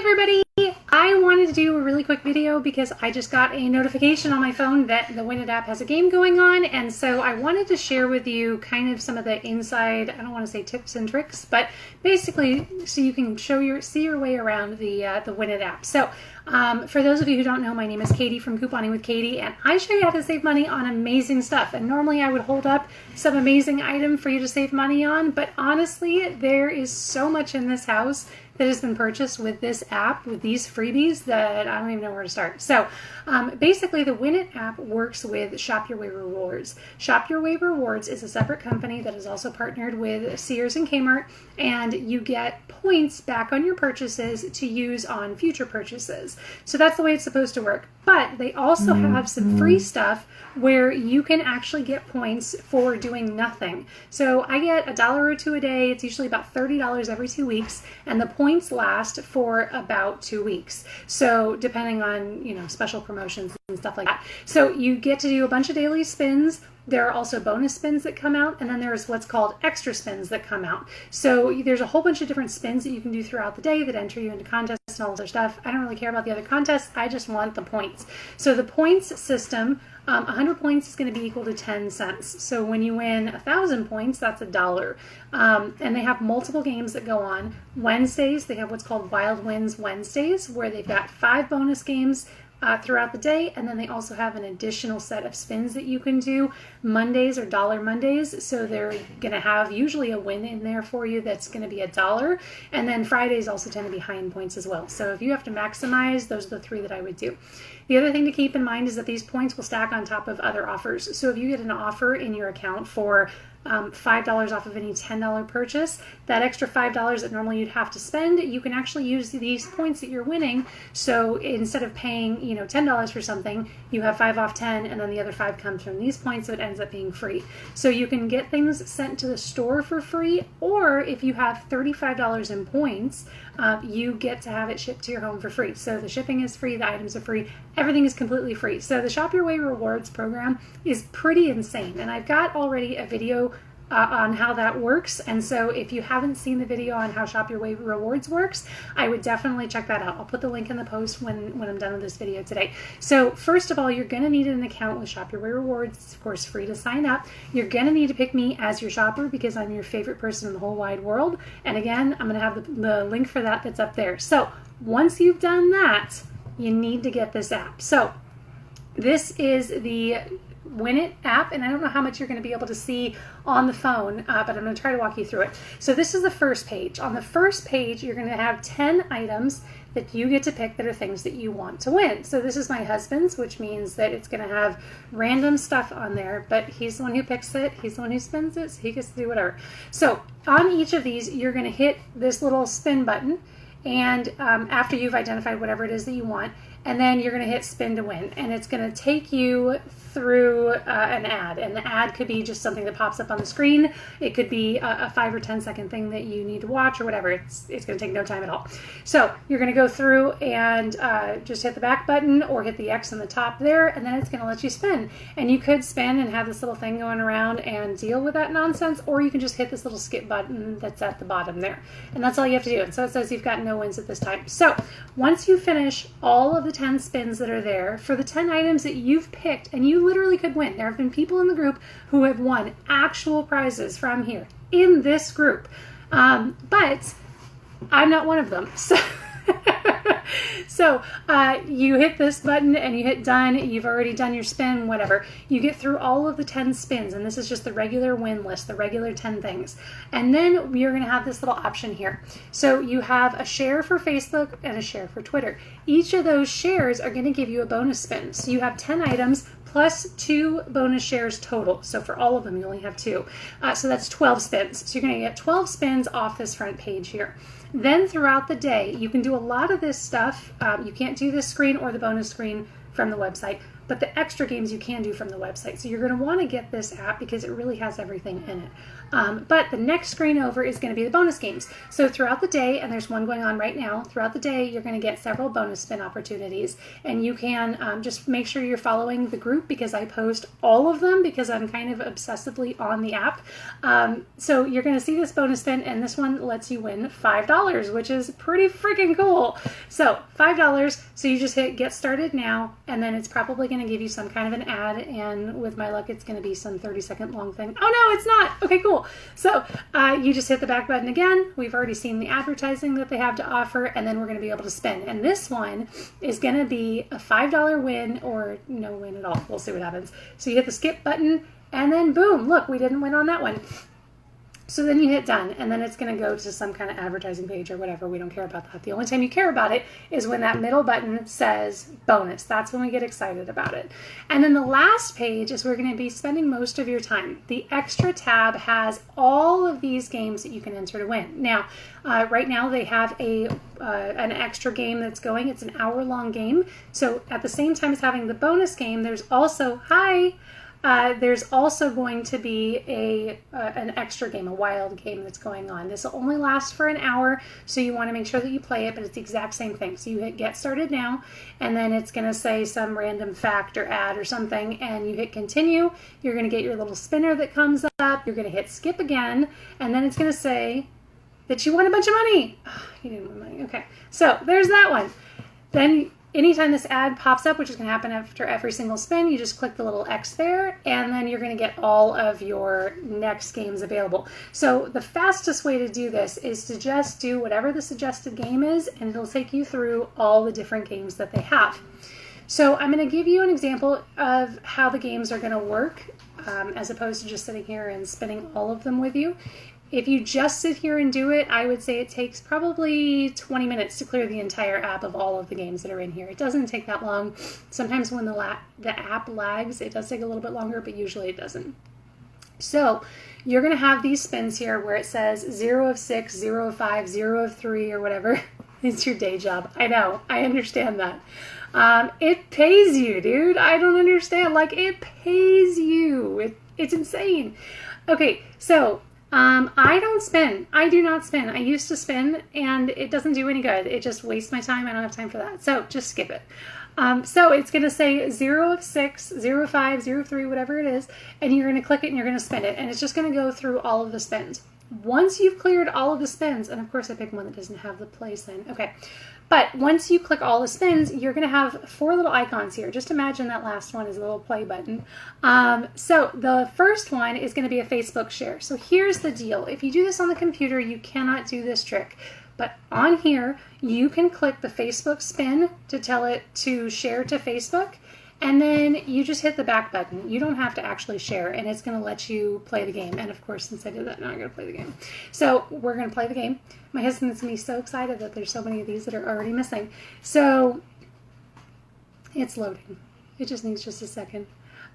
everybody! I wanted to do a really quick video because I just got a notification on my phone that the Win It app has a game going on, and so I wanted to share with you kind of some of the inside, I don't want to say tips and tricks, but basically so you can see your way around the Win It app. So for those of you who don't know, my name is Katie from Couponing with Katie, and I show you how to save money on amazing stuff. And normally I would hold up some amazing item for you to save money on, but honestly, there is so much in this house that has been purchased with this app, with these freebies, that I don't even know where to start. So basically the Win It app works with Shop Your Way Rewards. Shop Your Way Rewards is a separate company that is also partnered with Sears and Kmart, and you get points back on your purchases to use on future purchases. So that's the way it's supposed to work. But they also have some free stuff where you can actually get points for doing nothing. So I get $1 or $2 a day. It's usually about $30 every 2 weeks, and the points last for about 2 weeks. So depending on, you know, special promotions and stuff like that. So you get to do a bunch of daily spins. There are also bonus spins that come out, and then there's what's called extra spins that come out. So there's a whole bunch of different spins that you can do throughout the day that enter you into contests and all this other stuff. I don't really care about the other contests. I just want the points. So the points system, 100 points is going to be equal to 10 cents. So when you win 1,000 points, that's $1. And they have multiple games that go on. Wednesdays, they have what's called Wild Wins Wednesdays, where they've got 5 bonus games throughout the day, and then they also have an additional set of spins that you can do. Mondays are Dollar Mondays, so they're going to have usually a win in there for you that's going to be $1, and then Fridays also tend to be high in points as well. So if you have to maximize, those are the 3 that I would do. The other thing to keep in mind is that these points will stack on top of other offers. So if you get an offer in your account for $5 off of any $10 purchase, that extra $5 that normally you'd have to spend, you can actually use these points that you're winning. So instead of paying, you know, $10 for something, you have 5 off 10, and then the other 5 comes from these points, so it ends up being free. So you can get things sent to the store for free, or if you have $35 in points, you get to have it shipped to your home for free. So the shipping is free, the items are free, everything is completely free. So the Shop Your Way Rewards program is pretty insane, and I've got already a video on how that works, and so if you haven't seen the video on how Shop Your Way Rewards works, I would definitely check that out. I'll put the link in the post when I'm done with this video today. So first of all, you're going to need an account with Shop Your Way Rewards. It's of course free to sign up. You're going to need to pick me as your shopper because I'm your favorite person in the whole wide world, and again, I'm going to have the link for that that's up there. So once you've done that, you need to get this app. So this is the Win It app, and I don't know how much you're going to be able to see on the phone, but I'm going to try to walk you through it. So this is the first page. On the first page, you're going to have 10 items that you get to pick that are things that you want to win. So this is my husband's, which means that it's going to have random stuff on there, but he's the one who picks it, he's the one who spins it, so he gets to do whatever. So on each of these, you're going to hit this little spin button, and after you've identified whatever it is that you want, and then you're going to hit spin to win, and it's going to take you through an ad, and the ad could be just something that pops up on the screen. It could be a 5 or 10 second thing that you need to watch or whatever. It's going to take no time at all. So you're going to go through and just hit the back button or hit the X on the top there, and then it's going to let you spin. And you could spin and have this little thing going around and deal with that nonsense, or you can just hit this little skip button that's at the bottom there, and that's all you have to do. And so it says you've got no wins at this time. So once you finish all of the 10 spins that are there for the 10 items that you've picked, and you literally could win. There have been people in the group who have won actual prizes from here in this group, but I'm not one of them. So you hit this button and you hit done. You've already done your spin, whatever. You get through all of the 10 spins, and this is just the regular win list, the regular 10 things. And then you're going to have this little option here. So you have a share for Facebook and a share for Twitter. Each of those shares are going to give you a bonus spin. So you have 10 items plus 2 bonus shares total. So for all of them, you only have 2. So that's 12 spins. So you're going to get 12 spins off this front page here. Then throughout the day, you can do a lot of this stuff. You can't do this screen or the bonus screen from the website, but the extra games you can do from the website. So you're going to want to get this app because it really has everything in it. But the next screen over is going to be the bonus games. So throughout the day, and there's one going on right now, throughout the day, you're going to get several bonus spin opportunities. And you can just make sure you're following the group because I post all of them because I'm kind of obsessively on the app. So you're going to see this bonus spin, and this one lets you win $5, which is pretty freaking cool. So $5, so you just hit get started now, and then it's probably going to give you some kind of an ad, and with my luck, it's going to be some 30-second long thing. Oh no, it's not. Okay, cool. So you just hit the back button again. We've already seen the advertising that they have to offer, and then we're going to be able to spin. And this one is going to be a $5 win or no win at all. We'll see what happens. So you hit the skip button, and then boom, look, we didn't win on that one. So then you hit done, and then it's going to go to some kind of advertising page or whatever. We don't care about that. The only time you care about it is when that middle button says bonus. That's when we get excited about it. And then the last page is where we're going to be spending most of your time. The extra tab has all of these games that you can enter to win. Now, right now they have an extra game that's going. It's an hour-long game. So at the same time as having the bonus game, there's also, there's also going to be an extra game, a wild game that's going on. This will only last for an hour, so you want to make sure that you play it, but it's the exact same thing. So you hit get started now, and then it's going to say some random fact or ad or something, and you hit continue. You're going to get your little spinner that comes up. You're going to hit skip again, and then it's going to say that you won a bunch of money. Oh, you didn't win money. Okay, so there's that one. Then anytime this ad pops up, which is going to happen after every single spin, you just click the little X there, and then you're going to get all of your next games available. So the fastest way to do this is to just do whatever the suggested game is, and it'll take you through all the different games that they have. So I'm going to give you an example of how the games are going to work, as opposed to just sitting here and spinning all of them with you. If you just sit here and do it, I would say it takes probably 20 minutes to clear the entire app of all of the games that are in here. It doesn't take that long. Sometimes when the app lags, it does take a little bit longer, but usually it doesn't. So you're going to have these spins here where it says 0 of 6, 0 of 5, 0 of 3, or whatever. It's your day job. I know. I understand that. It pays you, dude. I don't understand. Like, it pays you. It's insane. Okay, so I don't spin. I do not spin. I used to spin, and it doesn't do any good. It just wastes my time. I don't have time for that. So just skip it. So it's going to say 0 of 6, 0 of 5, 0 of 3, whatever it is, and you're going to click it and you're going to spin it, and it's just going to go through all of the spins. Once you've cleared all of the spins, and of course I picked one that doesn't have the play sign. Okay. But once you click all the spins, you're going to have 4 little icons here. Just imagine that last one is a little play button. So the first one is going to be a Facebook share. So here's the deal. If you do this on the computer, you cannot do this trick. But on here, you can click the Facebook spin to tell it to share to Facebook. And then you just hit the back button. You don't have to actually share, and it's going to let you play the game. And of course, since I did that, now I'm going to play the game. So we're going to play the game. My husband's going to be so excited that there's so many of these that are already missing. So it's loading. It just needs just a second.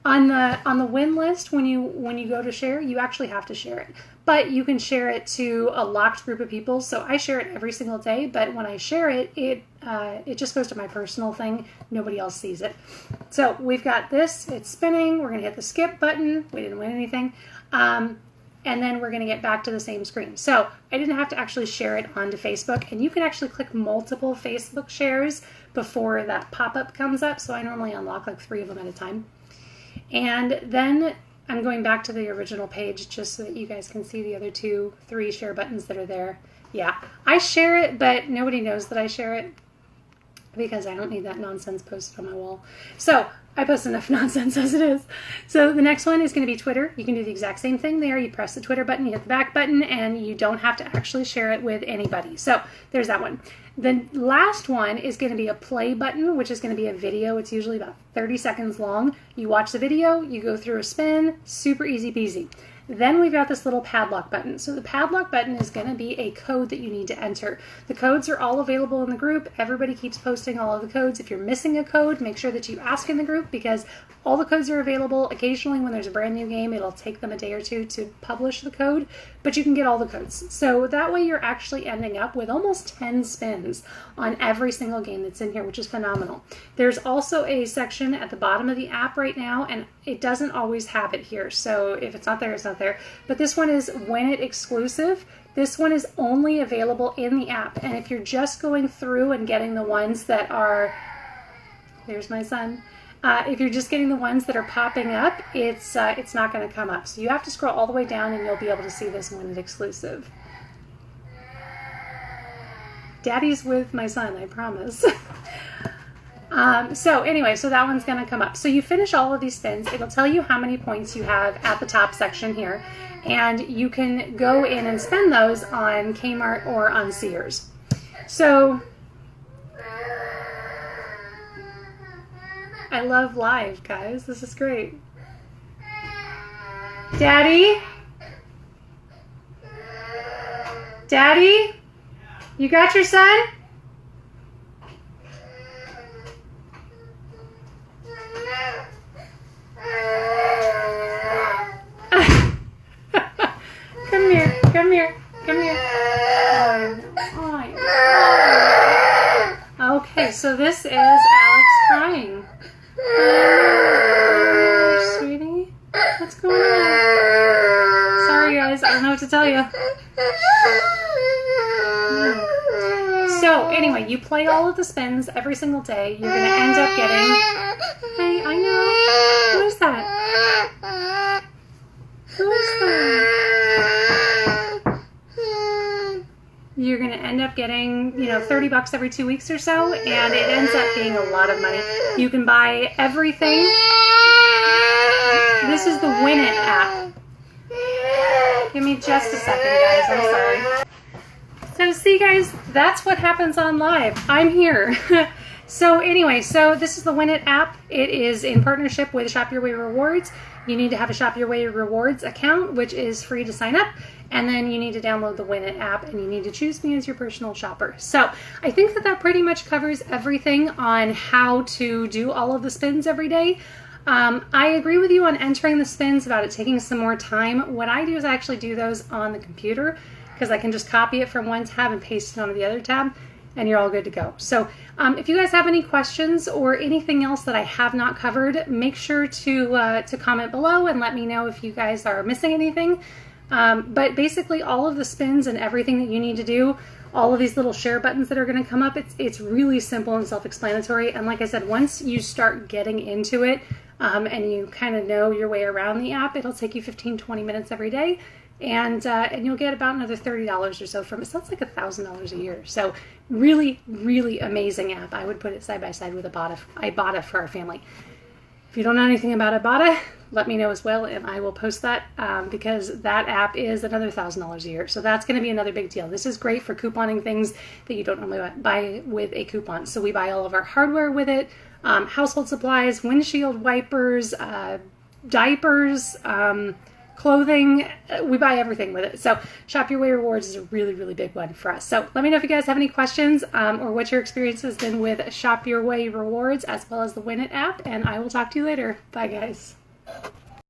On the win list, when you go to share, you actually have to share it. But you can share it to a locked group of people. So I share it every single day, but when I share it, it just goes to my personal thing. Nobody else sees it. So we've got this. It's spinning. We're going to hit the skip button. We didn't win anything. And then we're going to get back to the same screen. So I didn't have to actually share it onto Facebook. And you can actually click multiple Facebook shares before that pop-up comes up. So I normally unlock like 3 of them at a time. And then I'm going back to the original page just so that you guys can see the other 3 share buttons that are there. Yeah, I share it, but nobody knows that I share it because I don't need that nonsense posted on my wall. So I post enough nonsense as it is. So the next one is going to be Twitter. You can do the exact same thing there. You press the Twitter button, you hit the back button, and you don't have to actually share it with anybody. So there's that one. The last one is going to be a play button, which is going to be a video. It's usually about 30 seconds long. You watch the video, you go through a spin, super easy peasy. Then we've got this little padlock button. So the padlock button is going to be a code that you need to enter. The codes are all available in the group. Everybody keeps posting all of the codes. If you're missing a code, make sure that you ask in the group, because all the codes are available. Occasionally when there's a brand new game, it'll take them a day or two to publish the code, but you can get all the codes. So that way you're actually ending up with almost 10 spins on every single game that's in here, which is phenomenal. There's also a section at the bottom of the app right now, and it doesn't always have it here. So if it's not there, it's not there. But this one is Win It exclusive. This one is only available in the app. And if you're just going through and getting the ones that are, there's my son. If you're just getting the ones that are popping up, it's not going to come up. So you have to scroll all the way down and you'll be able to see this Win It exclusive. Daddy's with my son, I promise. So anyway, so that one's going to come up. So you finish all of these spins. It'll tell you how many points you have at the top section here. And you can go in and spend those on Kmart or on Sears. So I love live, guys. This is great. Daddy? Daddy? You got your son? Come here, come here, come here. Okay, so this is Alex crying. Sweetie, what's going on? Sorry guys, I don't know what to tell you. So anyway, you play all of the spins every single day. You're going to end up getting... Hey, I know. Who is that? Who is that? You're going to end up getting, you know, 30 bucks every 2 weeks or so, and it ends up being a lot of money. You can buy everything. This is the Win It app. Give me just a second, guys. I'm sorry. So see guys, that's what happens on live. I'm here. So anyway, so this is the Win It app. It is in partnership with Shop Your Way Rewards. You need to have a Shop Your Way Rewards account, which is free to sign up. And then you need to download the Win It app, and you need to choose me as your personal shopper. So I think that that pretty much covers everything on how to do all of the spins every day. I agree with you on entering the spins, about it taking some more time. What I do is I actually do those on the computer, because I can just copy it from one tab and paste it onto the other tab, and you're all good to go. So if you guys have any questions or anything else that I have not covered, make sure to comment below and let me know if you guys are missing anything. But basically all of the spins and everything that you need to do, all of these little share buttons that are going to come up, it's really simple and self-explanatory. And like I said, once you start getting into it and you kind of know your way around the app, it'll take you 15-20 minutes every day. And you'll get about another $30 or so from it. So that's like $1,000 a year. So really, really amazing app. I would put it side by side with Ibotta for our family. If you don't know anything about Ibotta, let me know as well, and I will post that because that app is another $1,000 a year. So that's going to be another big deal. This is great for couponing things that you don't normally buy with a coupon. So we buy all of our hardware with it, household supplies, windshield wipers, diapers, clothing. We buy everything with it. So Shop Your Way Rewards is a really, really big one for us. So let me know if you guys have any questions or what your experience has been with Shop Your Way Rewards as well as the Win It app, and I will talk to you later. Bye guys.